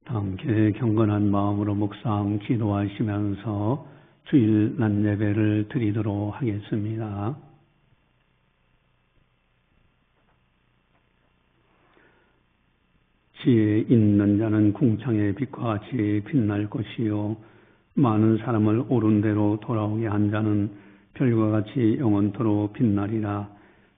다 함께 경건한 마음으로 묵상 기도하시면서 주일 낮 예배를 드리도록 하겠습니다. 지혜 있는 자는 궁창의 빛과 같이 빛날 것이요 많은 사람을 옳은 대로 돌아오게 한 자는 별과 같이 영원토록 빛나리라.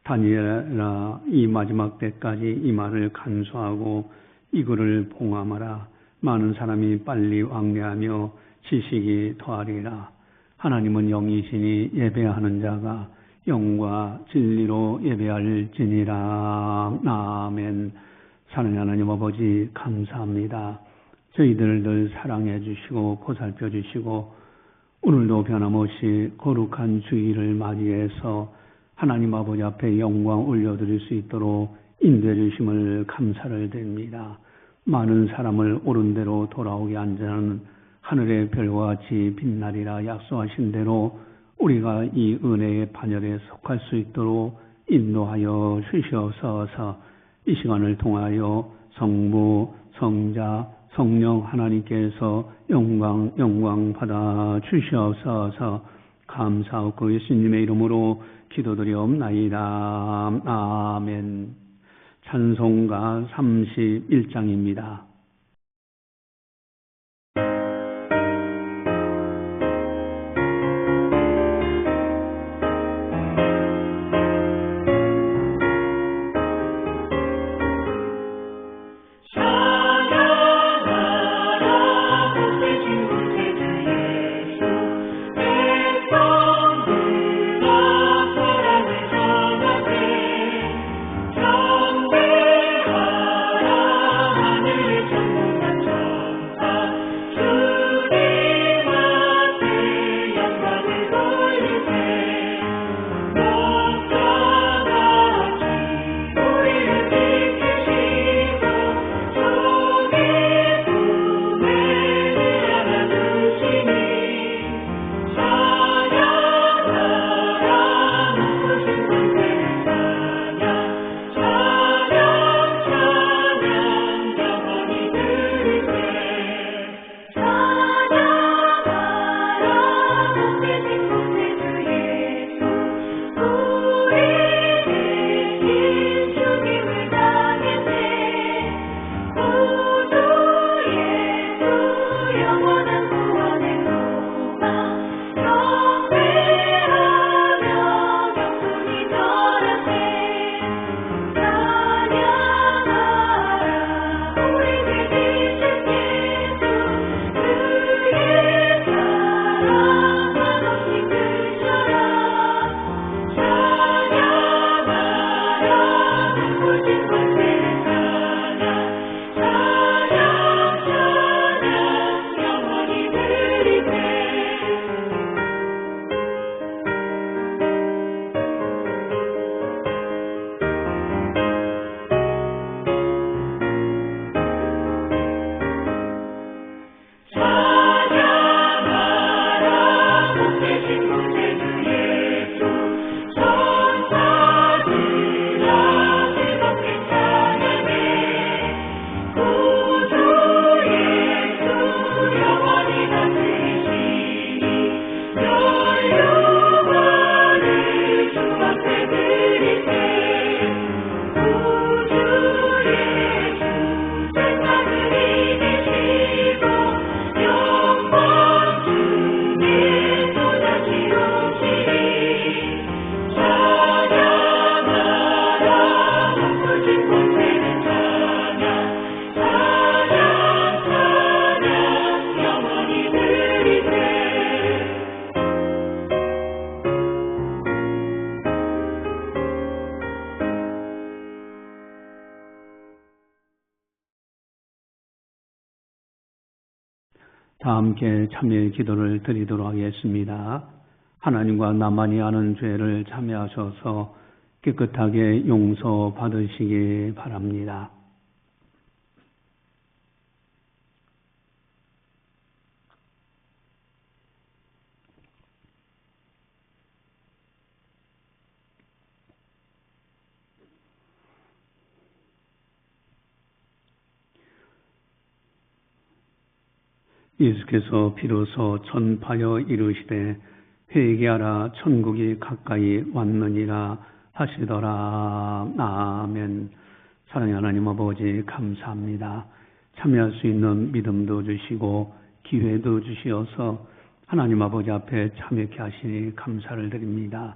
다니엘아, 이 마지막 때까지 이 말을 간수하고 이거를 봉함하라. 많은 사람이 빨리 왕래하며 지식이 더하리라. 하나님은 영이시니 예배하는 자가 영과 진리로 예배할지니라. 아멘. 사랑하는 하나님 아버지 감사합니다. 저희들을 늘 사랑해 주시고 보살펴 주시고 오늘도 변함없이 거룩한 주일을 맞이해서 하나님 아버지 앞에 영광 올려드릴 수 있도록 인도해 주심을 감사를 드립니다. 많은 사람을 옳은 대로 돌아오게 한 자는 하늘의 별과 같이 빛나리라. 약속하신 대로 우리가 이 은혜의 반열에 속할 수 있도록 인도하여 주시옵소서. 이 시간을 통하여 성부, 성자, 성령 하나님께서 영광 받아 주시옵소서. 감사하고 예수님의 이름으로 기도드리옵나이다. 아멘. 찬송가 31장입니다. 다 함께 참여의 기도를 드리도록 하겠습니다. 하나님과 나만이 아는 죄를 참여하셔서 깨끗하게 용서받으시기 바랍니다. 예수께서 비로소 전파여 이르시되 회개하라 천국이 가까이 왔느니라 하시더라. 아멘. 사랑의 하나님 아버지 감사합니다. 참여할 수 있는 믿음도 주시고 기회도 주시어서 하나님 아버지 앞에 참여케 하시니 감사를 드립니다.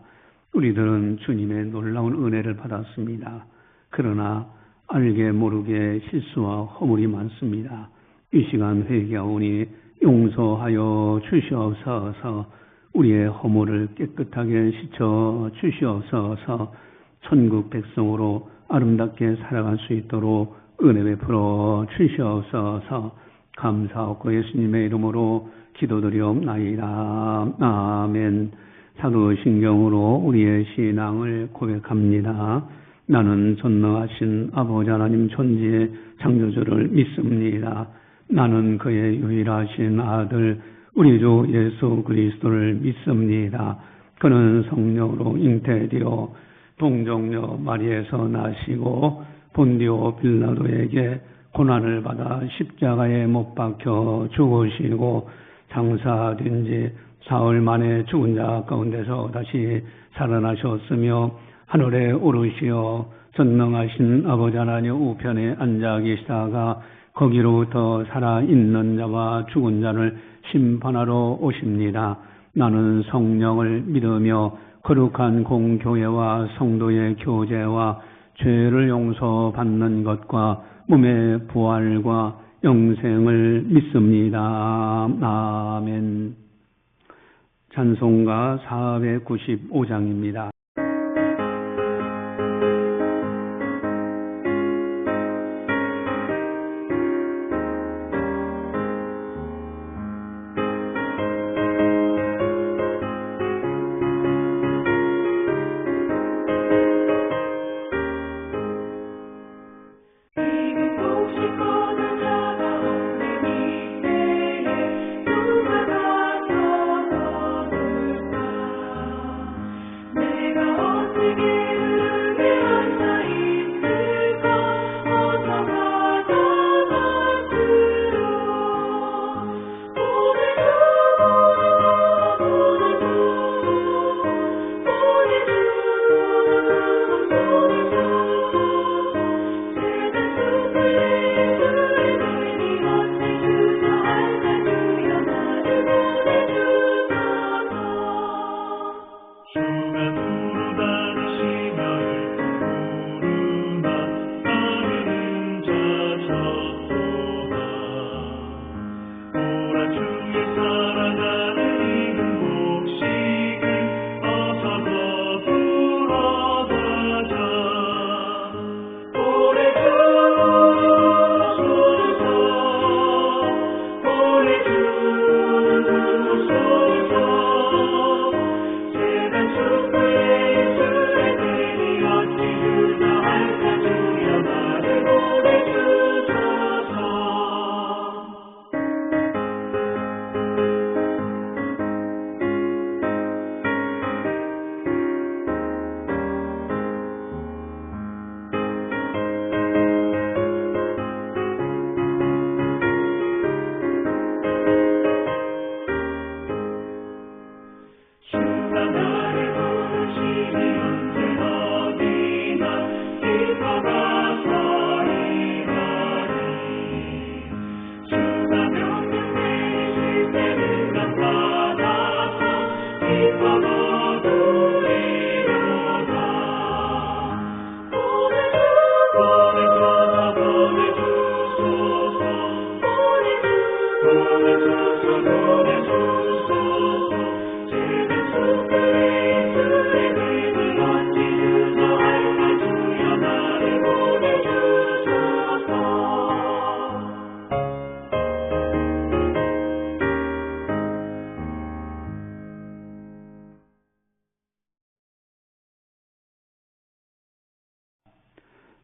우리들은 주님의 놀라운 은혜를 받았습니다. 그러나 알게 모르게 실수와 허물이 많습니다. 이 시간 회개하오니 용서하여 주시옵소서. 우리의 허물을 깨끗하게 씻어 주시옵소서. 천국 백성으로 아름답게 살아갈 수 있도록 은혜 베풀어 주시옵소서. 감사하고 예수님의 이름으로 기도드리옵나이다. 아멘. 사도신경으로 우리의 신앙을 고백합니다. 나는 전능하신 아버지 하나님 존재의 창조주를 믿습니다. 나는 그의 유일하신 아들 우리 주 예수 그리스도를 믿습니다. 그는 성령으로 잉태되어 동정녀 마리에서 나시고 본디오 빌라도에게 고난을 받아 십자가에 못 박혀 죽으시고 장사된 지 사흘 만에 죽은 자 가운데서 다시 살아나셨으며 하늘에 오르시어 전능하신 아버지 하나님 우편에 앉아 계시다가 거기로부터 살아있는 자와 죽은 자를 심판하러 오십니다. 나는 성령을 믿으며 거룩한 공교회와 성도의 교제와 죄를 용서받는 것과 몸의 부활과 영생을 믿습니다. 아멘. 찬송가 495장입니다.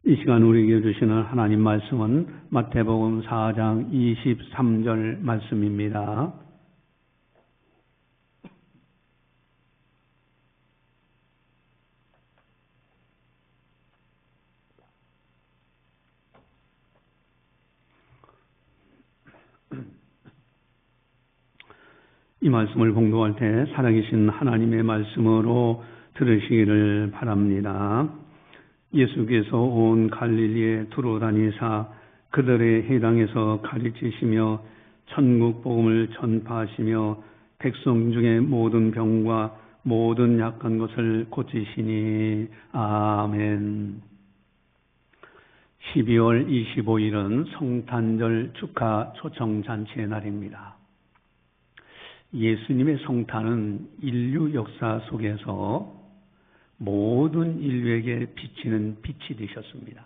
이 시간 우리에게 주시는 하나님 말씀은 마태복음 4장 23절 말씀입니다. 이 말씀을 공독할 때 살아계신 하나님의 말씀으로 들으시기를 바랍니다. 예수께서 온 갈릴리에 두루 다니사 그들의 회당에서 가르치시며 천국 복음을 전파하시며 백성 중에 모든 병과 모든 약한 것을 고치시니. 아멘. 12월 25일은 성탄절 축하 초청잔치의 날입니다. 예수님의 성탄은 인류 역사 속에서 모든 인류에게 비치는 빛이 되셨습니다.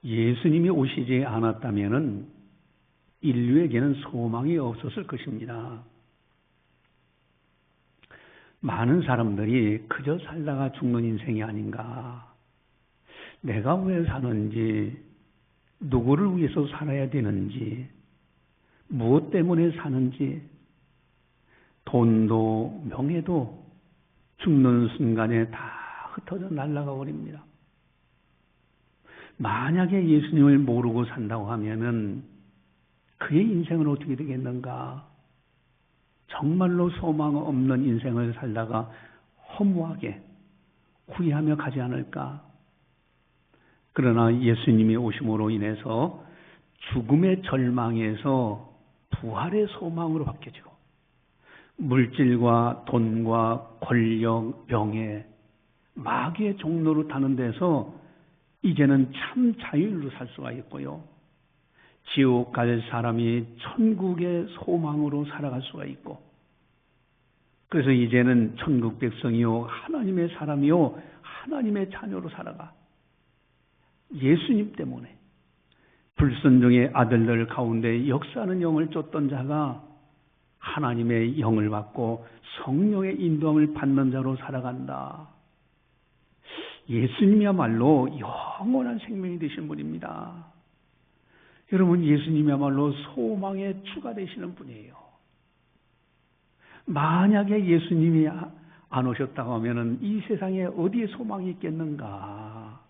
예수님이 오시지 않았다면 인류에게는 소망이 없었을 것입니다. 많은 사람들이 그저 살다가 죽는 인생이 아닌가, 내가 왜 사는지, 누구를 위해서 살아야 되는지, 무엇 때문에 사는지, 돈도 명예도 죽는 순간에 다 흩어져 날아가 버립니다. 만약에 예수님을 모르고 산다고 하면은 그의 인생은 어떻게 되겠는가? 정말로 소망 없는 인생을 살다가 허무하게 후회하며 가지 않을까? 그러나 예수님이 오심으로 인해서 죽음의 절망에서 부활의 소망으로 바뀌어지고, 물질과 돈과 권력, 명예, 마귀의 종로로 타는 데서 이제는 참 자유로 살 수가 있고요, 지옥 갈 사람이 천국의 소망으로 살아갈 수가 있고, 그래서 이제는 천국 백성이요, 하나님의 사람이요, 하나님의 자녀로 살아가. 예수님 때문에 불순종의 아들들 가운데 역사하는 영을 쫓던 자가 하나님의 영을 받고 성령의 인도함을 받는 자로 살아간다. 예수님이야말로 영원한 생명이 되신 분입니다. 여러분, 예수님이야말로 소망의 주가 되시는 분이에요. 만약에 예수님이 안 오셨다고 하면 이 세상에 어디에 소망이 있겠는가?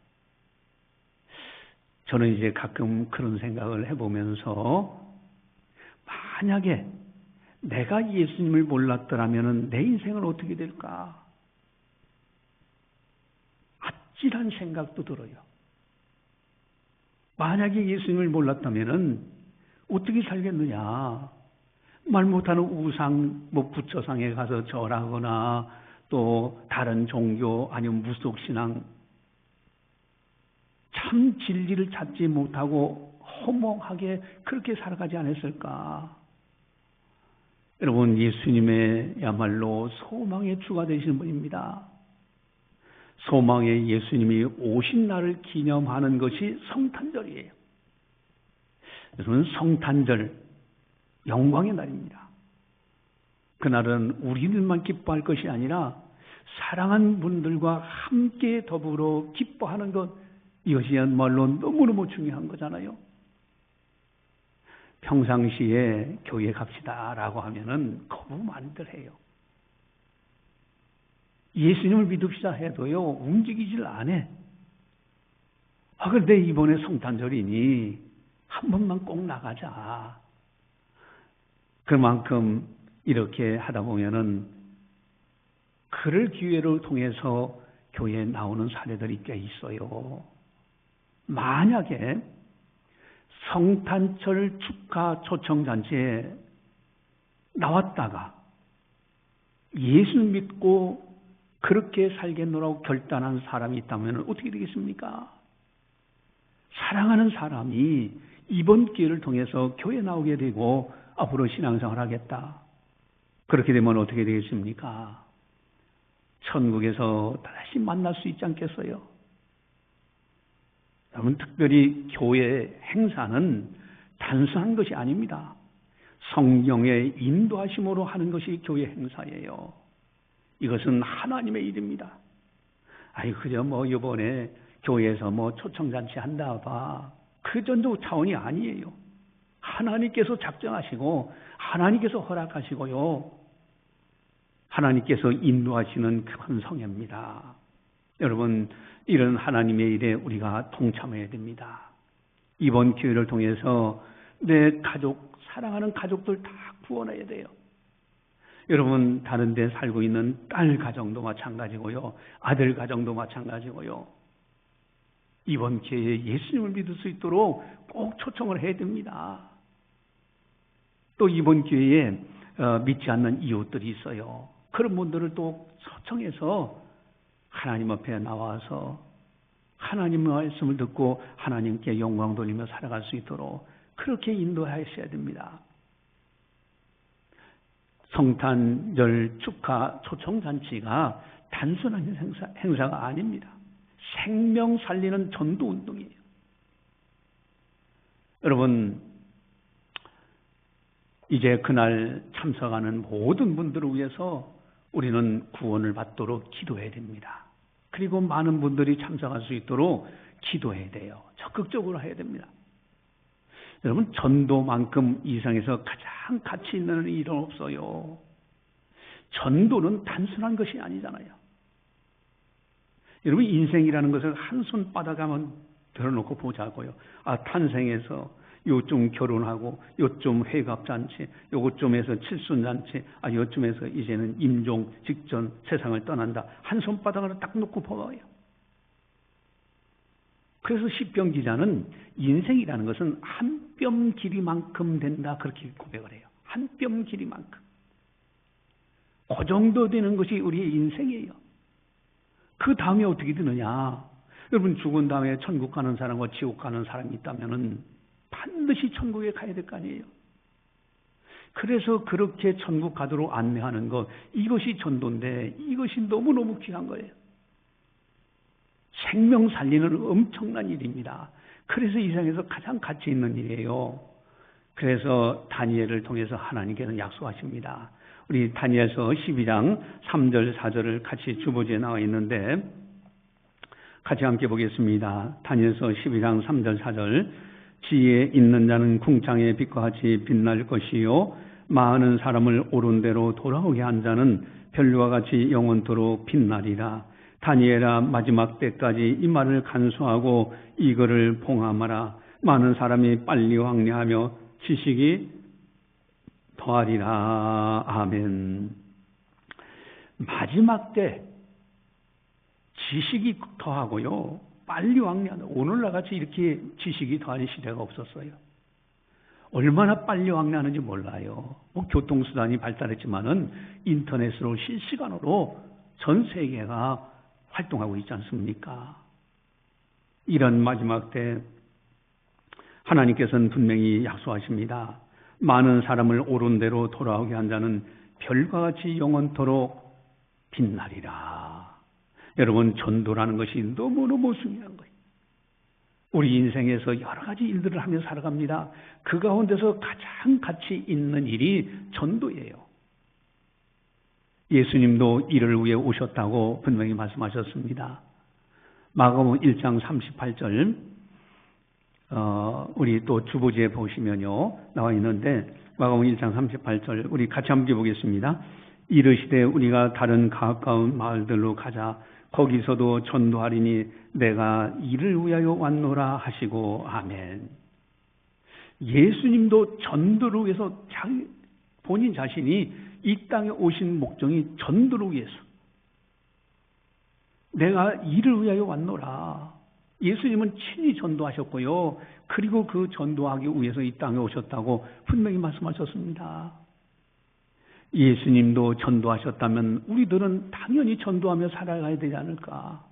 저는 이제 가끔 그런 생각을 해보면서, 만약에 내가 예수님을 몰랐더라면 내 인생은 어떻게 될까? 아찔한 생각도 들어요. 만약에 예수님을 몰랐다면 어떻게 살겠느냐? 말 못하는 우상, 부처상에 가서 절하거나 또 다른 종교 아니면 무속신앙, 참 진리를 찾지 못하고 허무하게 그렇게 살아가지 않았을까? 여러분, 예수님의야말로 소망의 주가 되시는 분입니다. 소망의 예수님이 오신 날을 기념하는 것이 성탄절이에요. 여러분, 성탄절 영광의 날입니다. 그날은 우리들만 기뻐할 것이 아니라 사랑하는 분들과 함께 더불어 기뻐하는 것, 이것이야말로 너무너무 중요한 거잖아요. 평상시에 교회 갑시다라고 하면은 거부 많이들 해요. 예수님을 믿읍시다 해도요, 움직이질 않아. 그런데 이번에 성탄절이니 한 번만 꼭 나가자. 그만큼 이렇게 하다 보면은 그를 기회를 통해서 교회에 나오는 사례들이 꽤 있어요. 만약에 성탄절 축하 초청잔치에 나왔다가 예수 믿고 그렇게 살겠노라고 결단한 사람이 있다면 어떻게 되겠습니까? 사랑하는 사람이 이번 기회를 통해서 교회에 나오게 되고 앞으로 신앙생활 하겠다. 그렇게 되면 어떻게 되겠습니까? 천국에서 다시 만날 수 있지 않겠어요? 여러분, 특별히 교회 행사는 단순한 것이 아닙니다. 성령의 인도하심으로 하는 것이 교회 행사예요. 이것은 하나님의 일입니다. 그저 이번에 교회에서 초청잔치 한다 봐. 그 정도 차원이 아니에요. 하나님께서 작정하시고 하나님께서 허락하시고요, 하나님께서 인도하시는 큰 성회입니다. 여러분, 이런 하나님의 일에 우리가 동참해야 됩니다. 이번 기회를 통해서 내 가족, 사랑하는 가족들 다 구원해야 돼요. 여러분, 다른 데 살고 있는 딸 가정도 마찬가지고요. 아들 가정도 마찬가지고요. 이번 기회에 예수님을 믿을 수 있도록 꼭 초청을 해야 됩니다. 또 이번 기회에 믿지 않는 이웃들이 있어요. 그런 분들을 또 초청해서 하나님 앞에 나와서 하나님의 말씀을 듣고 하나님께 영광 돌리며 살아갈 수 있도록 그렇게 인도하셔야 됩니다. 성탄절 축하 초청잔치가 단순한 행사가 아닙니다. 생명 살리는 전도운동이에요. 여러분, 이제 그날 참석하는 모든 분들을 위해서 우리는 구원을 받도록 기도해야 됩니다. 그리고 많은 분들이 참석할 수 있도록 기도해야 돼요. 적극적으로 해야 됩니다. 여러분, 전도만큼 이 세상에서 가장 가치 있는 일은 없어요. 전도는 단순한 것이 아니잖아요. 여러분, 인생이라는 것을 한 손바닥 한번 들어놓고 보자고요. 탄생해서 요쯤 결혼하고, 요쯤 회갑잔치, 요쯤에서 칠순잔치, 요쯤에서 이제는 임종 직전 세상을 떠난다. 한 손바닥으로 딱 놓고 봐봐요. 그래서 시편 기자는 인생이라는 것은 한 뼘 길이만큼 된다, 그렇게 고백을 해요. 한 뼘 길이만큼. 그 정도 되는 것이 우리의 인생이에요. 그 다음에 어떻게 되느냐? 여러분, 죽은 다음에 천국 가는 사람과 지옥 가는 사람이 있다면은 반드시 천국에 가야 될 거 아니에요. 그래서 그렇게 천국 가도록 안내하는 것, 이것이 전도인데 이것이 너무너무 귀한 거예요. 생명 살리는 엄청난 일입니다. 그래서 이 세상에서 가장 가치 있는 일이에요. 그래서 다니엘을 통해서 하나님께서는 약속하십니다. 우리 다니엘서 12장 3절 4절을 같이 주보지에 나와 있는데 같이 함께 보겠습니다. 다니엘서 12장 3절 4절. 지혜에 있는 자는 궁창의 빛과 같이 빛날 것이요 많은 사람을 옳은 대로 돌아오게 한 자는 별과 같이 영원토록 빛나리라. 다니엘아, 마지막 때까지 이 말을 간수하고 이거를 봉함하라. 많은 사람이 빨리 왕래하며 지식이 더하리라. 아멘. 마지막 때 지식이 더하고요, 빨리 왕래하는, 오늘날 같이 이렇게 지식이 더하는 시대가 없었어요. 얼마나 빨리 왕래하는지 몰라요. 교통수단이 발달했지만은 인터넷으로 실시간으로 전 세계가 활동하고 있지 않습니까? 이런 마지막 때 하나님께서는 분명히 약속하십니다. 많은 사람을 옳은 대로 돌아오게 한 자는 별과 같이 영원토록 빛나리라. 여러분, 전도라는 것이 너무너무 중요한 거예요. 우리 인생에서 여러 가지 일들을 하며 살아갑니다. 그 가운데서 가장 가치 있는 일이 전도예요. 예수님도 이를 위해 오셨다고 분명히 말씀하셨습니다. 마가복음 1장 38절, 우리 또 주보지에 보시면요, 나와 있는데, 마가복음 1장 38절, 우리 같이 함께 보겠습니다. 이르시되 우리가 다른 가까운 마을들로 가자. 거기서도 전도하리니 내가 이를 위하여 왔노라 하시고. 아멘. 예수님도 전도를 위해서 본인 자신이 이 땅에 오신 목적이 전도를 위해서, 내가 이를 위하여 왔노라. 예수님은 친히 전도하셨고요, 그리고 그 전도하기 위해서 이 땅에 오셨다고 분명히 말씀하셨습니다. 예수님도 전도하셨다면 우리들은 당연히 전도하며 살아가야 되지 않을까?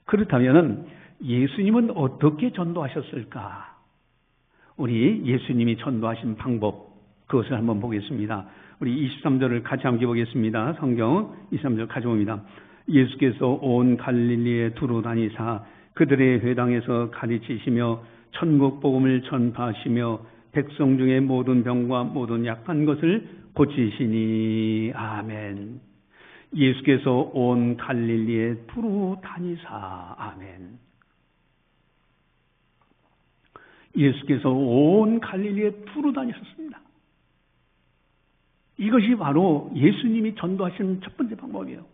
그렇다면 예수님은 어떻게 전도하셨을까? 우리 예수님이 전도하신 방법, 그것을 한번 보겠습니다. 우리 23절을 같이 함께 보겠습니다. 성경 23절 가져옵니다. 예수께서 온 갈릴리에 두루 다니사 그들의 회당에서 가르치시며 천국 복음을 전파하시며 백성 중에 모든 병과 모든 약한 것을 고치시니. 아멘. 예수께서 온 갈릴리에 두루 다니사. 아멘. 예수께서 온 갈릴리에 두루 다니셨습니다. 이것이 바로 예수님이 전도하신 첫 번째 방법이에요.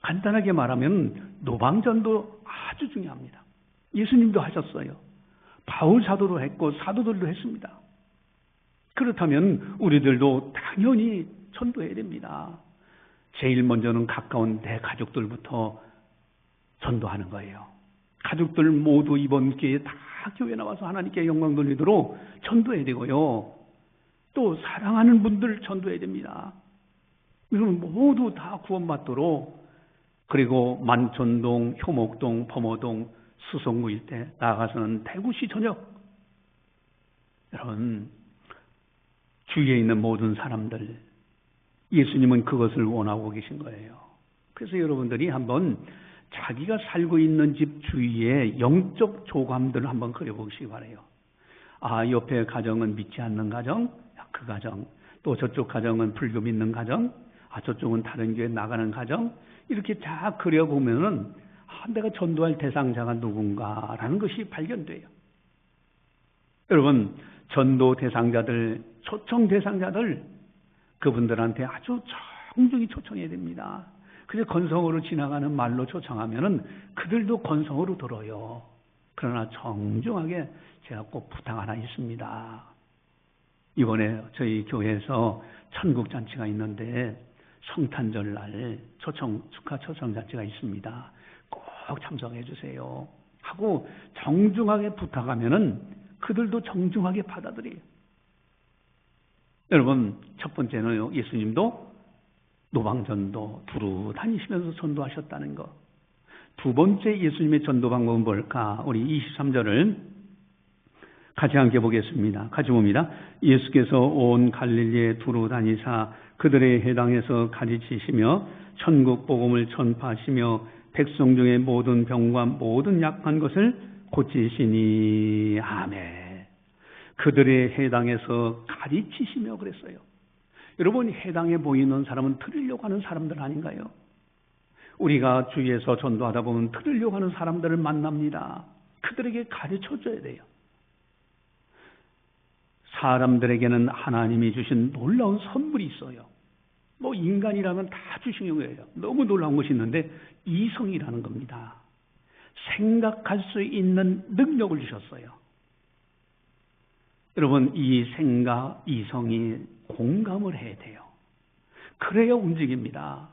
간단하게 말하면 노방전도 아주 중요합니다. 예수님도 하셨어요. 바울 사도도 했고 사도들도 했습니다. 그렇다면 우리들도 당연히 전도해야 됩니다. 제일 먼저는 가까운 내 가족들부터 전도하는 거예요. 가족들 모두 이번 기회에 다 교회 나와서 하나님께 영광 돌리도록 전도해야 되고요. 또 사랑하는 분들 전도해야 됩니다. 이러면 모두 다 구원받도록, 그리고 만촌동, 효목동, 범어동, 수성구 일대, 나아가서는 대구시 전역, 여러분 주위에 있는 모든 사람들, 예수님은 그것을 원하고 계신 거예요. 그래서 여러분들이 한번 자기가 살고 있는 집 주위에 영적 조감들을 한번 그려보시기 바라요. 아, 옆에 가정은 믿지 않는 가정, 그 가정, 또 저쪽 가정은 불교 믿는 가정, 아, 저쪽은 다른 교회 나가는 가정, 이렇게 쫙 그려보면은 내가 전도할 대상자가 누군가라는 것이 발견돼요. 여러분, 전도 대상자들, 초청 대상자들, 그분들한테 아주 정중히 초청해야 됩니다. 그래서 건성으로 지나가는 말로 초청하면은 그들도 건성으로 들어요. 그러나 정중하게 제가 꼭 부탁 하나 있습니다. 이번에 저희 교회에서 천국잔치가 있는데 성탄절 날 축하 초청잔치가 있습니다. 꼭 참석해 주세요 하고 정중하게 부탁하면은 그들도 정중하게 받아들여요. 여러분, 첫 번째는 예수님도 노방전도 두루 다니시면서 전도하셨다는 것. 두 번째 예수님의 전도 방법은 뭘까? 우리 23절을 같이 함께 보겠습니다. 같이 봅니다. 예수께서 온 갈릴리에 두루 다니사 그들의 해당에서 가르치시며 천국 복음을 전파하시며 백성 중에 모든 병과 모든 약한 것을 고치시니. 아멘. 그들의 해당에서 가르치시며 그랬어요. 여러분, 해당해 보이는 사람은 들으려고 하는 사람들 아닌가요? 우리가 주위에서 전도하다 보면 들으려고 하는 사람들을 만납니다. 그들에게 가르쳐줘야 돼요. 사람들에게는 하나님이 주신 놀라운 선물이 있어요. 뭐 인간이라면 다 주신 거예요. 너무 놀라운 것이 있는데 이성이라는 겁니다. 생각할 수 있는 능력을 주셨어요. 여러분, 이 생각, 이성이 공감을 해야 돼요. 그래야 움직입니다.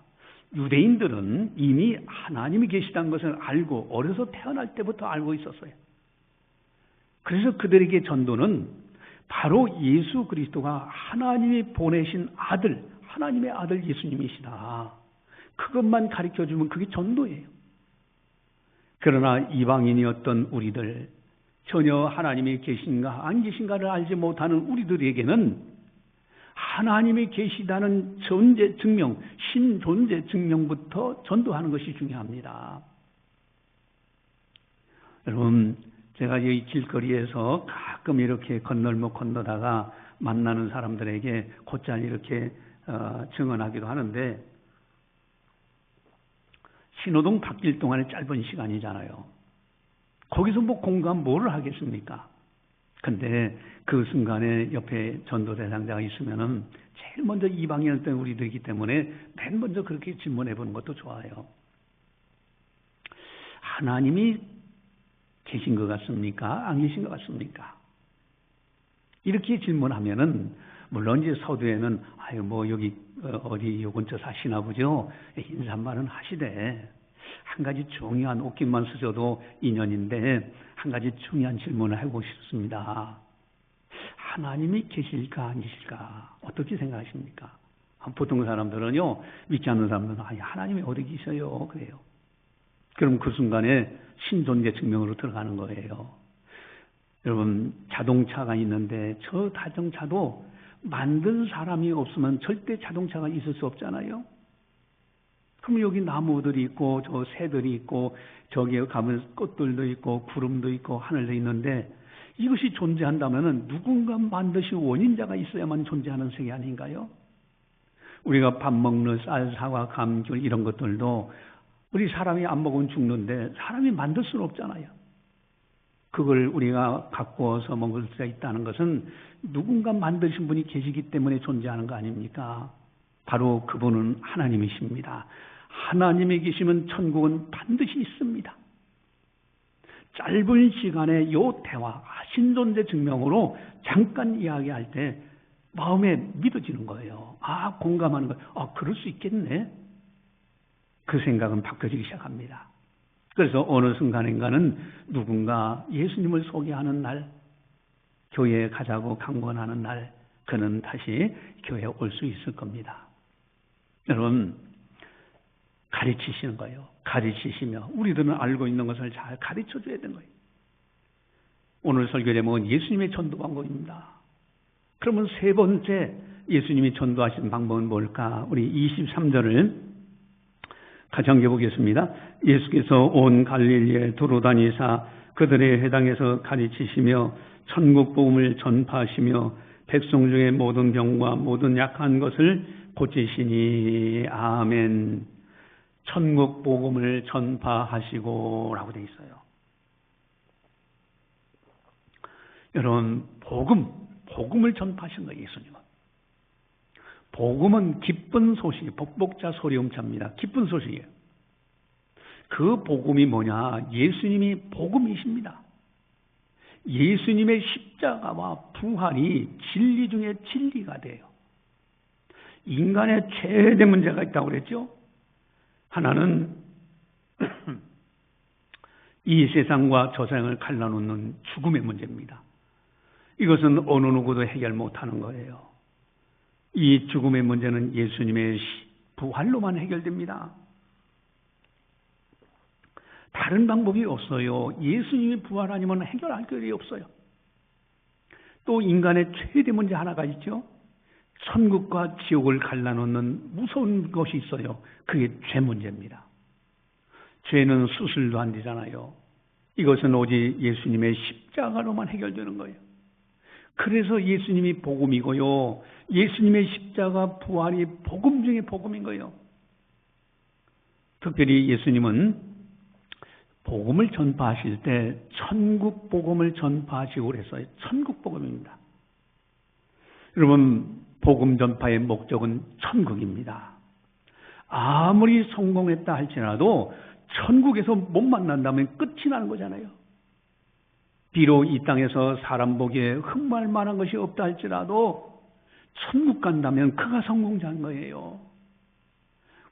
유대인들은 이미 하나님이 계시다는 것을 알고 어려서 태어날 때부터 알고 있었어요. 그래서 그들에게 전도는 바로 예수 그리스도가 하나님이 보내신 아들, 하나님의 아들 예수님이시다. 그것만 가르쳐주면 그게 전도예요. 그러나 이방인이었던 우리들, 전혀 하나님이 계신가 안 계신가를 알지 못하는 우리들에게는 하나님이 계시다는 존재 증명, 신존재 증명부터 전도하는 것이 중요합니다. 여러분, 제가 이 길거리에서 가끔 이렇게 건널목 건너다가 만나는 사람들에게 곧잘 이렇게 증언하기도 하는데, 신호등 바뀔 동안의 짧은 시간이잖아요. 거기서 뭐 공감 뭐를 하겠습니까? 근데 그 순간에 옆에 전도 대상자가 있으면은 제일 먼저 이방인을 우리들이기 때문에 맨 먼저 그렇게 질문해 보는 것도 좋아요. 하나님이 계신 것 같습니까? 안 계신 것 같습니까? 이렇게 질문하면은, 물론 이제 서두에는 아유 뭐 여기 어디 요 근처 사시나 보죠. 인사말은 하시되 한 가지 중요한 옷깃만 쓰셔도 인연인데 한 가지 중요한 질문을 하고 싶습니다. 하나님이 계실까 안 계실까 어떻게 생각하십니까? 보통 사람들은요, 믿지 않는 사람들은 하나님이 어디 계셔요 그래요. 그럼 그 순간에 신존재 증명으로 들어가는 거예요. 여러분, 자동차가 있는데 저 자동차도 만든 사람이 없으면 절대 자동차가 있을 수 없잖아요. 그럼 여기 나무들이 있고 저 새들이 있고 저기에 가면 꽃들도 있고 구름도 있고 하늘도 있는데, 이것이 존재한다면 누군가 만드신 원인자가 있어야만 존재하는 세계 아닌가요? 우리가 밥 먹는 쌀, 사과, 감, 귤 이런 것들도 우리 사람이 안 먹으면 죽는데 사람이 만들 수는 없잖아요. 그걸 우리가 갖고 와서 먹을 수가 있다는 것은 누군가 만드신 분이 계시기 때문에 존재하는 거 아닙니까? 바로 그분은 하나님이십니다. 하나님이 계시면 천국은 반드시 있습니다. 짧은 시간에 요 대화, 신존재 증명으로 잠깐 이야기할 때 마음에 믿어지는 거예요. 아, 공감하는 거예요. 아, 그럴 수 있겠네. 그 생각은 바뀌어지기 시작합니다. 그래서 어느 순간인가는 누군가 예수님을 소개하는 날, 교회에 가자고 강권하는 날, 그는 다시 교회에 올 수 있을 겁니다. 여러분, 가르치시는 거예요. 가르치시며 우리들은 알고 있는 것을 잘 가르쳐 줘야 되는 거예요. 오늘 설교 제목은 예수님의 전도 방법입니다. 그러면 세 번째 예수님이 전도하신 방법은 뭘까? 우리 23절을 같이 함께 보겠습니다. 예수께서 온 갈릴리에 두루 다니사 그들의 회당에서 가르치시며 천국 복음을 전파하시며 백성 중에 모든 병과 모든 약한 것을 고치시니. 아멘. 천국 복음을 전파하시고 라고 되어 있어요. 여러분, 복음을 전파하신 거예요. 예수님은. 복음은 기쁜 소식, 복복자 소리음자입니다. 기쁜 소식이에요. 그 복음이 뭐냐? 예수님이 복음이십니다. 예수님의 십자가와 부활이 진리 중에 진리가 돼요. 인간의 최대 문제가 있다고 그랬죠? 하나는 이 세상과 저 세상을 갈라놓는 죽음의 문제입니다. 이것은 어느 누구도 해결 못하는 거예요. 이 죽음의 문제는 예수님의 부활로만 해결됩니다. 다른 방법이 없어요. 예수님이 부활 아니면 해결할 길이 없어요. 또 인간의 최대 문제 하나가 있죠. 천국과 지옥을 갈라놓는 무서운 것이 있어요. 그게 죄 문제입니다. 죄는 수술도 안 되잖아요. 이것은 오직 예수님의 십자가로만 해결되는 거예요. 그래서 예수님이 복음이고요. 예수님의 십자가 부활이 복음 중에 복음인 거예요. 특별히 예수님은 복음을 전파하실 때 천국 복음을 전파하시고 그랬어요. 천국 복음입니다. 여러분, 복음 전파의 목적은 천국입니다. 아무리 성공했다 할지라도 천국에서 못 만난다면 끝이 나는 거잖아요. 비록 이 땅에서 사람 보기에 흠모할 만한 것이 없다 할지라도 천국 간다면 그가 성공자인 거예요.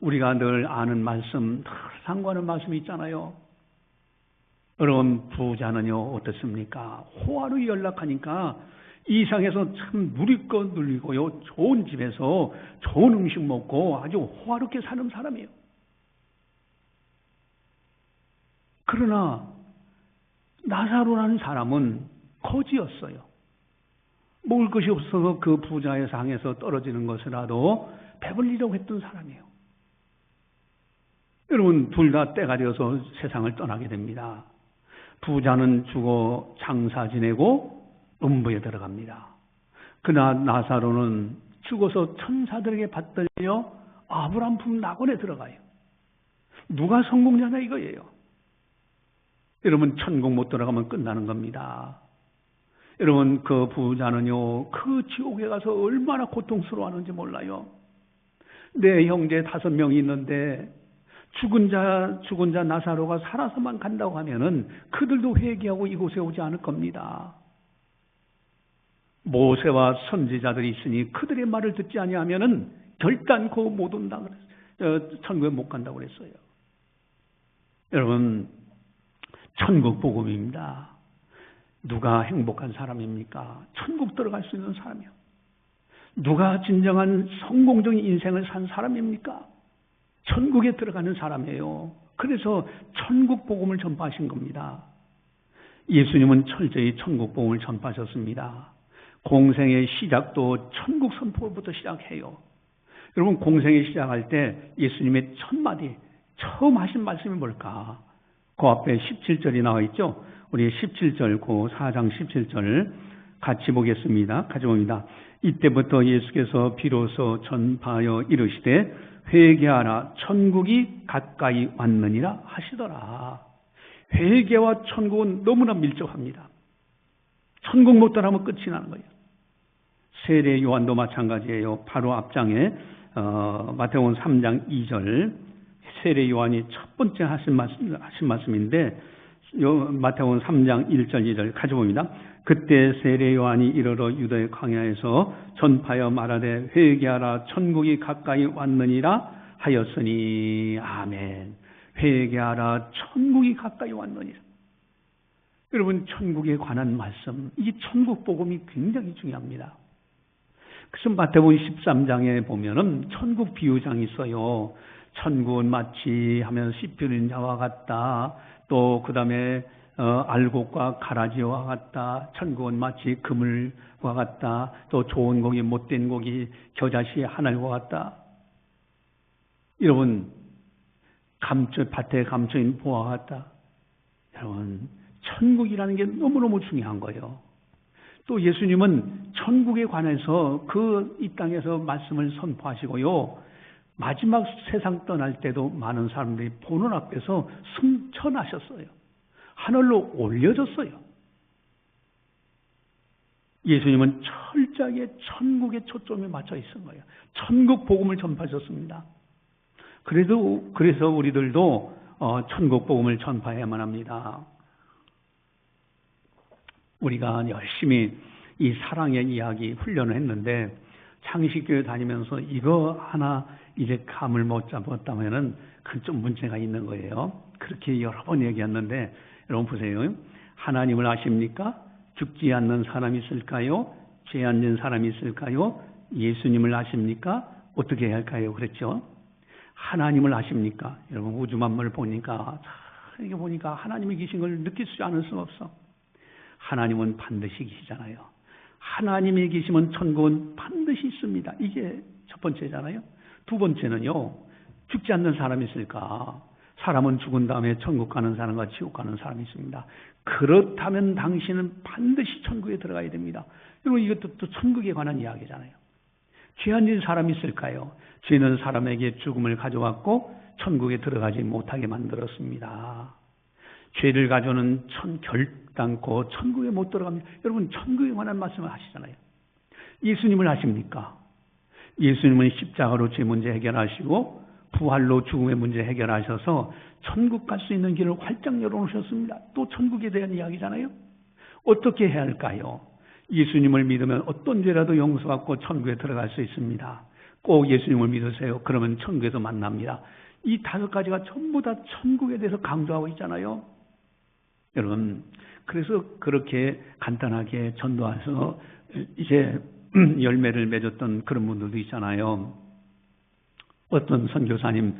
우리가 늘 아는 말씀, 늘 상고하는 말씀이 있잖아요. 여러분, 부자는요 어떻습니까? 호화로 연락하니까 이 상에서 참 누릴 것 누리고요, 좋은 집에서 좋은 음식 먹고 아주 호화롭게 사는 사람이에요. 그러나 나사로라는 사람은 거지였어요. 먹을 것이 없어서 그 부자의 상에서 떨어지는 것이라도 배불리려고 했던 사람이에요. 여러분, 둘 다 때가 되어서 세상을 떠나게 됩니다. 부자는 죽어 장사 지내고 음부에 들어갑니다. 그러나 나사로는 죽어서 천사들에게 받들려 아브라함 품 낙원에 들어가요. 누가 성공자냐 이거예요. 여러분, 천국 못 들어가면 끝나는 겁니다. 여러분, 그 부자는요 그 지옥에 가서 얼마나 고통스러워하는지 몰라요. 내 형제 5명이 있는데 죽은 자 나사로가 살아서만 간다고 하면은 그들도 회개하고 이곳에 오지 않을 겁니다. 모세와 선지자들이 있으니 그들의 말을 듣지 아니하면은 결단코 못 온다 그랬어요. 천국에 못 간다고 그랬어요. 여러분, 천국 복음입니다. 누가 행복한 사람입니까? 천국 들어갈 수 있는 사람이요. 누가 진정한 성공적인 인생을 산 사람입니까? 천국에 들어가는 사람이에요. 그래서 천국 복음을 전파하신 겁니다. 예수님은 철저히 천국 복음을 전파하셨습니다. 공생의 시작도 천국 선포부터 시작해요. 여러분, 공생의 시작할 때 예수님의 첫 마디, 처음 하신 말씀이 뭘까? 그 앞에 17절이 나와 있죠. 우리 17절, 그 4장 17절 같이 보겠습니다. 같이 봅니다. 이때부터 예수께서 비로소 전파하여 이르시되 회개하라, 천국이 가까이 왔느니라 하시더라. 회개와 천국은 너무나 밀접합니다. 천국 못 따라하면 끝이 나는 거예요. 세례 요한도 마찬가지예요. 바로 앞장에 마태복음 3장 2절 세례 요한이 첫 번째 하신 말씀인데 마태복음 3장 1절 2절 가져봅니다. 그때 세례 요한이 이르러 유다의 광야에서 전파하여 말하되 회개하라 천국이 가까이 왔느니라 하였으니. 아멘. 회개하라 천국이 가까이 왔느니라. 여러분, 천국에 관한 말씀, 이 천국 복음이 굉장히 중요합니다. 그래서 마태복음 13장에 보면은 천국 비유장이 있어요. 천국은 마치 하면서 씨 뿌린 자와 같다. 또 그 다음에 알곡과 가라지와 같다. 천국은 마치 그물과 같다. 또 좋은 고기 못된 고기 겨자씨 하늘과 같다. 여러분, 밭에 감춰인 보와 같다. 여러분, 천국이라는 게 너무너무 중요한 거예요. 또 예수님은 천국에 관해서 이 땅에서 말씀을 선포하시고요. 마지막 세상 떠날 때도 많은 사람들이 보는 앞에서 승천하셨어요. 하늘로 올려졌어요. 예수님은 철저하게 천국에 초점이 맞춰 있은 거예요. 천국 복음을 전파하셨습니다. 그래서 우리들도 천국 복음을 전파해야만 합니다. 우리가 열심히 이 사랑의 이야기 훈련을 했는데 창식교회 다니면서 이거 하나 이제 감을 못 잡았다면은 그건 좀 문제가 있는 거예요. 그렇게 여러 번 얘기했는데 여러분 보세요. 하나님을 아십니까? 죽지 않는 사람이 있을까요? 죄 안 진 사람이 있을까요? 예수님을 아십니까? 어떻게 해야 할까요? 그랬죠. 하나님을 아십니까? 여러분 우주 만물을 보니까 이게 보니까 하나님이 계신 걸 느낄 수 않을 수 없어. 하나님은 반드시 계시잖아요. 하나님이 계시면 천국은 반드시 있습니다. 이게 첫 번째잖아요. 두 번째는요. 죽지 않는 사람이 있을까? 사람은 죽은 다음에 천국 가는 사람과 지옥 가는 사람이 있습니다. 그렇다면 당신은 반드시 천국에 들어가야 됩니다. 여러분 이것도 또 천국에 관한 이야기잖아요. 죄 안 진 사람이 있을까요? 죄는 사람에게 죽음을 가져왔고 천국에 들어가지 못하게 만들었습니다. 죄를 가져오는 결단코 천국에 못 들어갑니다. 여러분 천국에 관한 말씀을 하시잖아요. 예수님을 아십니까? 예수님은 십자가로 죄 문제 해결하시고 부활로 죽음의 문제 해결하셔서 천국 갈 수 있는 길을 활짝 열어놓으셨습니다. 또 천국에 대한 이야기잖아요. 어떻게 해야 할까요? 예수님을 믿으면 어떤 죄라도 용서받고 천국에 들어갈 수 있습니다. 꼭 예수님을 믿으세요. 그러면 천국에서 만납니다. 이 5가지가 전부 다 천국에 대해서 강조하고 있잖아요. 여러분, 그래서 그렇게 간단하게 전도해서 이제 열매를 맺었던 그런 분들도 있잖아요. 어떤 선교사님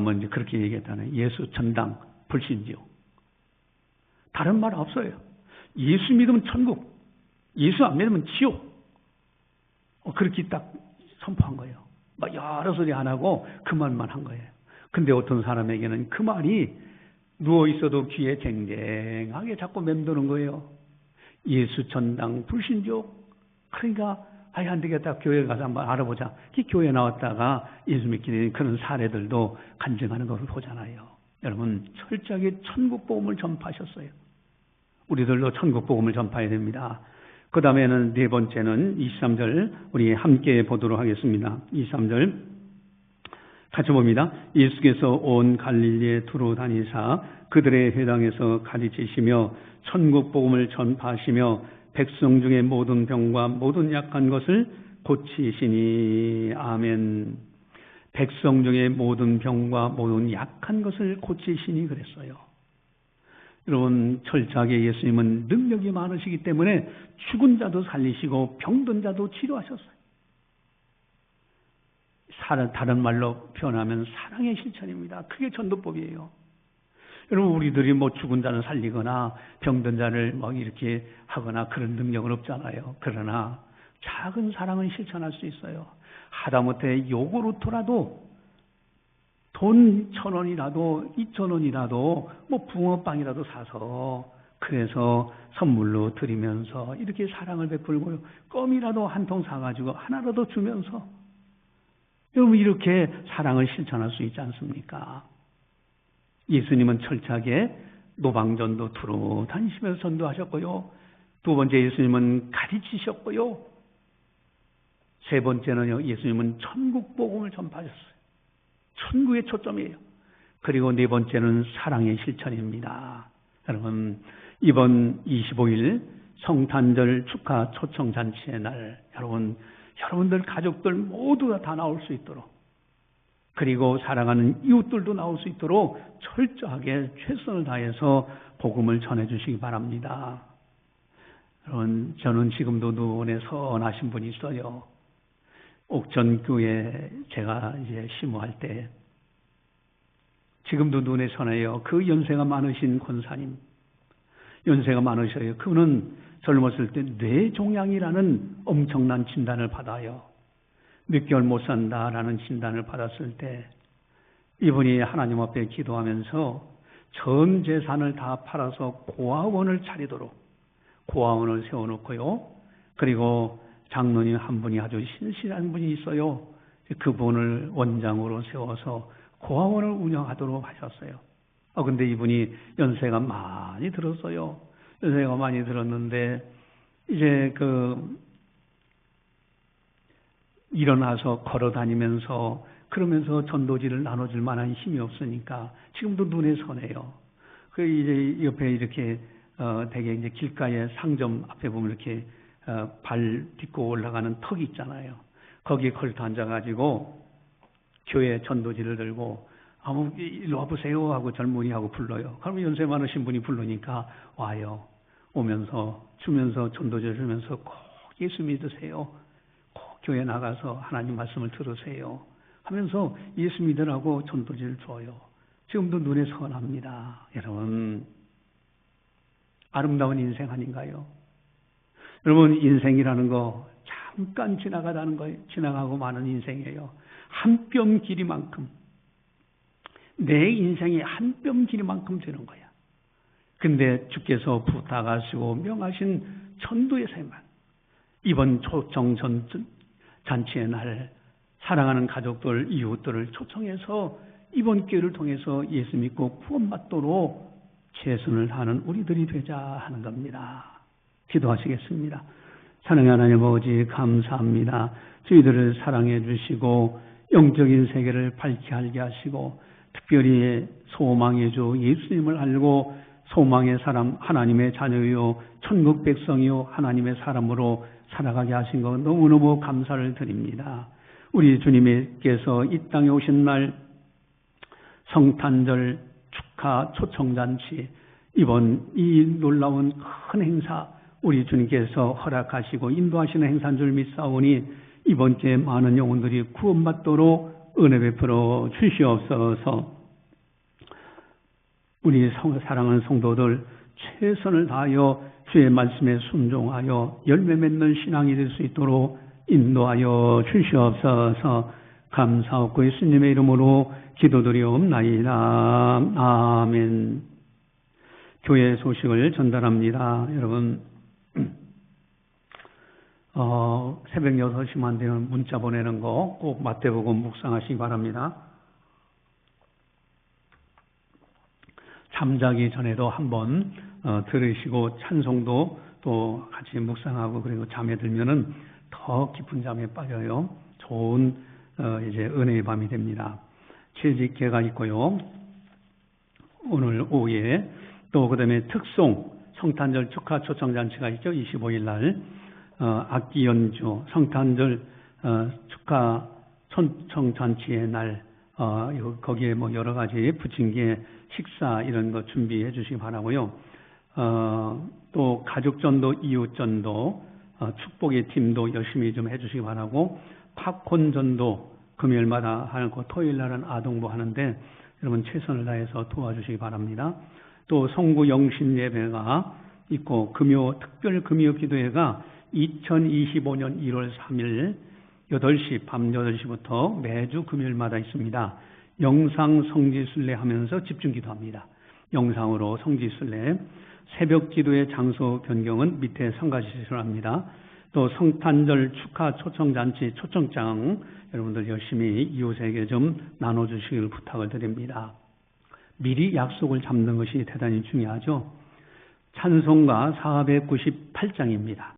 먼저 그렇게 얘기했잖아요. 예수 전당 불신지요. 다른 말 없어요. 예수 믿으면 천국, 예수 안 믿으면 지옥. 그렇게 딱 선포한 거예요. 막 여러 소리 안 하고 그 말만 한 거예요. 근데 어떤 사람에게는 그 말이 누워 있어도 귀에 쟁쟁하게 자꾸 맴도는 거예요. 예수 전당 불신지옥. 그러니까 안 되겠다. 교회 가서 한번 알아보자. 교회 나왔다가 예수 믿게 된 그런 사례들도 간증하는 것을 보잖아요. 여러분 철저하게 천국 복음을 전파하셨어요. 우리들도 천국 복음을 전파해야 됩니다. 그 다음에는 네 번째는 23절 우리 함께 보도록 하겠습니다. 23절 같이 봅니다. 예수께서 온 갈릴리에 두루 다니사 그들의 회당에서 가르치시며 천국 복음을 전파하시며 백성 중에 모든 병과 모든 약한 것을 고치시니. 아멘. 백성 중에 모든 병과 모든 약한 것을 고치시니 그랬어요. 여러분 철저하게 예수님은 능력이 많으시기 때문에 죽은 자도 살리시고 병든 자도 치료하셨어요. 다른 말로 표현하면 사랑의 실천입니다. 그게 전도법이에요. 여러분 우리들이 죽은 자는 살리거나 병든 자를 이렇게 하거나 그런 능력은 없잖아요. 그러나 작은 사랑은 실천할 수 있어요. 하다못해 요구르트라도 돈 1,000원이라도 2,000원이라도 붕어빵이라도 사서 그래서 선물로 드리면서 이렇게 사랑을 베풀고요. 껌이라도 한 통 사가지고 하나라도 주면서 여러분 이렇게 사랑을 실천할 수 있지 않습니까? 예수님은 철저하게 노방전도 두루 다니시면서 전도하셨고요. 두 번째 예수님은 가르치셨고요. 세 번째는요. 예수님은 천국 복음을 전파하셨어요. 천국의 초점이에요. 그리고 네 번째는 사랑의 실천입니다. 여러분, 이번 25일 성탄절 축하 초청잔치의 날, 여러분들 가족들 모두가 다 나올 수 있도록, 그리고 사랑하는 이웃들도 나올 수 있도록 철저하게 최선을 다해서 복음을 전해주시기 바랍니다. 여러분, 저는 지금도 누원에 선하신 분이 있어요. 옥전교회 제가 이제 심호할 때, 지금도 눈에 선해요. 그 연세가 많으신 권사님, 연세가 많으셔요. 그분은 젊었을 때 뇌종양이라는 엄청난 진단을 받아요. 몇 개월 못 산다라는 진단을 받았을 때 이분이 하나님 앞에 기도하면서 전 재산을 다 팔아서 고아원을 차리도록 고아원을 세워놓고요. 그리고 장로님 한 분이 아주 신실한 분이 있어요. 그분을 원장으로 세워서 고아원을 운영하도록 하셨어요. 근데 이분이 연세가 많이 들었어요. 연세가 많이 들었는데 이제 일어나서 걸어 다니면서 그러면서 전도지를 나눠줄 만한 힘이 없으니까 지금도 눈에 선해요. 이제 옆에 이렇게 되게 이제 길가에 상점 앞에 보면 이렇게 발 딛고 올라가는 턱이 있잖아요. 거기에 걸터 앉아가지고 교회 전도지를 들고 일로 와보세요 하고 젊은이하고 불러요. 그러면 연세 많으신 분이 부르니까 와요. 오면서 주면서 전도지를 주면서 꼭 예수 믿으세요. 꼭 교회 나가서 하나님 말씀을 들으세요 하면서 예수 믿으라고 전도지를 줘요. 지금도 눈에 선합니다. 여러분, 아름다운 인생 아닌가요? 여러분, 인생이라는 거 잠깐 지나가다는 거예요. 지나가고 마는 인생이에요. 한 뼘 길이만큼, 내 인생이 한 뼘 길이만큼 되는 거야. 근데 주께서 부탁하시고 명하신 전도의 생활, 이번 초청 잔치의 날 사랑하는 가족들, 이웃들을 초청해서 이번 기회를 통해서 예수 믿고 구원받도록 최선을 다하는 우리들이 되자 하는 겁니다. 기도하시겠습니다. 사랑의 하나님 아버지, 감사합니다. 저희들을 사랑해 주시고 영적인 세계를 밝게 알게 하시고 특별히 소망의 주 예수님을 알고 소망의 사람, 하나님의 자녀요 천국 백성이요 하나님의 사람으로 살아가게 하신 것 너무너무 감사를 드립니다. 우리 주님께서 이 땅에 오신 날 성탄절 축하 초청잔치, 이번 이 놀라운 큰 행사 우리 주님께서 허락하시고 인도하시는 행사인 줄 믿사오니 이번 기회에 많은 영혼들이 구원받도록 은혜 베풀어 주시옵소서. 우리 사랑하는 성도들 최선을 다하여 주의 말씀에 순종하여 열매 맺는 신앙이 될 수 있도록 인도하여 주시옵소서. 감사하고 예수님의 이름으로 기도드리옵나이다. 아멘. 교회 소식을 전달합니다. 여러분, 새벽 6시만 되면 문자 보내는 거 꼭 마태복음 묵상하시기 바랍니다. 잠자기 전에도 한번 들으시고 찬송도 또 같이 묵상하고 그리고 잠에 들면은 더 깊은 잠에 빠져요. 좋은 이제 은혜의 밤이 됩니다. 채직회가 있고요. 오늘 오후에 또 그다음에 특송 성탄절 축하 초청잔치가 있죠. 25일 날 악기 연주 성탄절 축하 초청잔치의 날 거기에 뭐 여러 가지 부침개 식사 이런 거 준비해 주시기 바라고요. 또 가족전도 이웃전도 축복의 팀도 열심히 좀 해주시기 바라고 팝콘전도 금요일마다 하는 거 토요일 날은 아동부 하는데 여러분 최선을 다해서 도와주시기 바랍니다. 또 성구 영신 예배가 있고 특별 금요 기도회가 2025년 1월 3일 8시 밤 8시부터 매주 금요일마다 있습니다. 영상 성지순례 하면서 집중 기도합니다. 영상으로 성지순례, 새벽 기도의 장소 변경은 밑에 성가시시로 합니다. 또 성탄절 축하 초청잔치 초청장 여러분들 열심히 이웃에게 좀 나눠주시길 부탁을 드립니다. 미리 약속을 잡는 것이 대단히 중요하죠. 찬송가 498장입니다.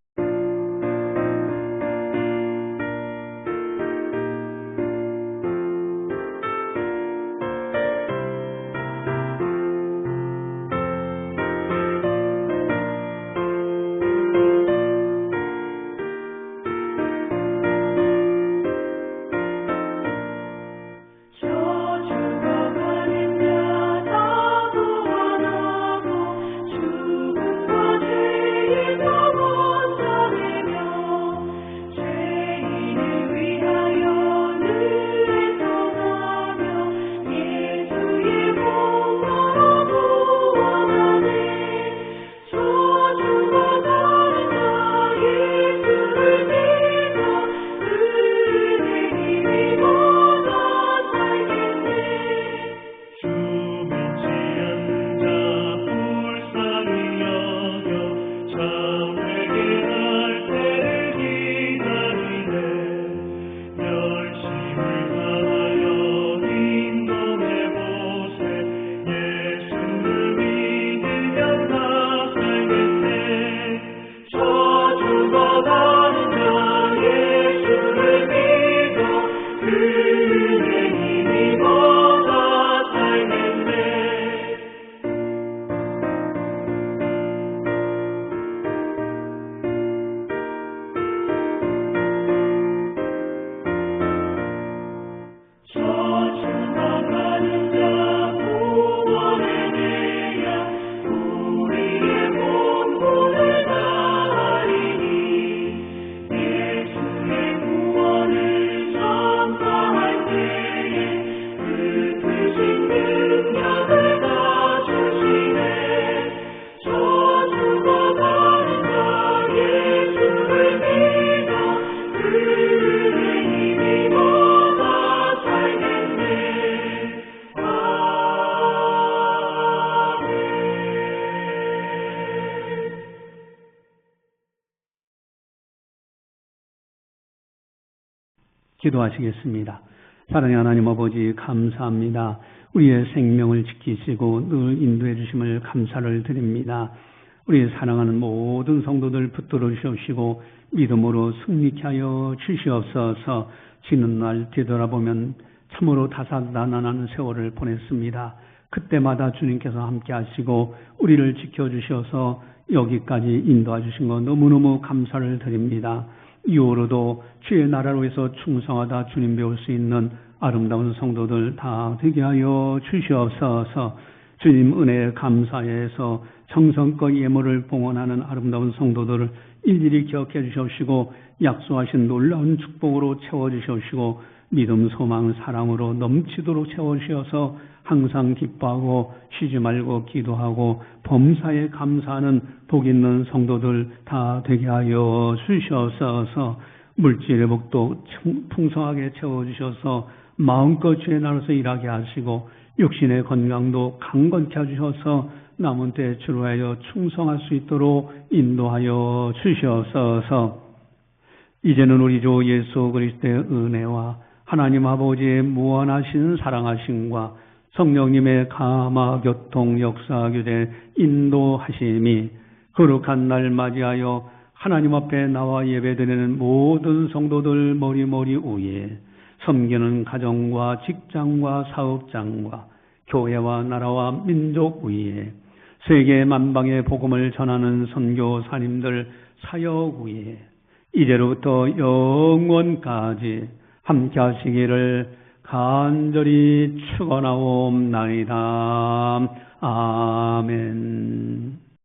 기도하시겠습니다. 사랑의 하나님 아버지 감사합니다. 우리의 생명을 지키시고 늘 인도해 주심을 감사를 드립니다. 우리 사랑하는 모든 성도들 붙들어 주시옵시고 믿음으로 승리케 하여 주시옵소서. 지는 날 뒤돌아보면 참으로 다사다난한 세월을 보냈습니다. 그때마다 주님께서 함께 하시고 우리를 지켜주셔서 여기까지 인도해 주신 것 너무너무 감사를 드립니다. 이후로도 주의 나라를 위해서 충성하다 주님 배울 수 있는 아름다운 성도들 다 되게 하여 주시옵소서. 주님 은혜에 감사해서 정성껏 예물을 봉헌하는 아름다운 성도들을 일일이 기억해 주시옵시고 약속하신 놀라운 축복으로 채워주시옵시고 믿음, 소망, 사랑으로 넘치도록 채워주셔서 항상 기뻐하고 쉬지 말고 기도하고 범사에 감사하는 복 있는 성도들 다 되게 하여 주시옵소서. 물질의 복도 풍성하게 채워주셔서 마음껏 주의 나라에서 일하게 하시고 육신의 건강도 강건케 해주셔서 남은 때에 주로 하여 충성할 수 있도록 인도하여 주시옵소서. 이제는 우리 주 예수 그리스도의 은혜와 하나님 아버지의 무한하신 사랑하심과 성령님의 감화 교통 역사 교제 인도하심이 거룩한 날 맞이하여 하나님 앞에 나와 예배드리는 모든 성도들 머리머리 위에 섬기는 가정과 직장과 사업장과 교회와 나라와 민족 위에 세계 만방의 복음을 전하는 선교사님들 사역 위에 이제로부터 영원까지 함께 하시기를 간절히 축원하옵나이다. 아멘.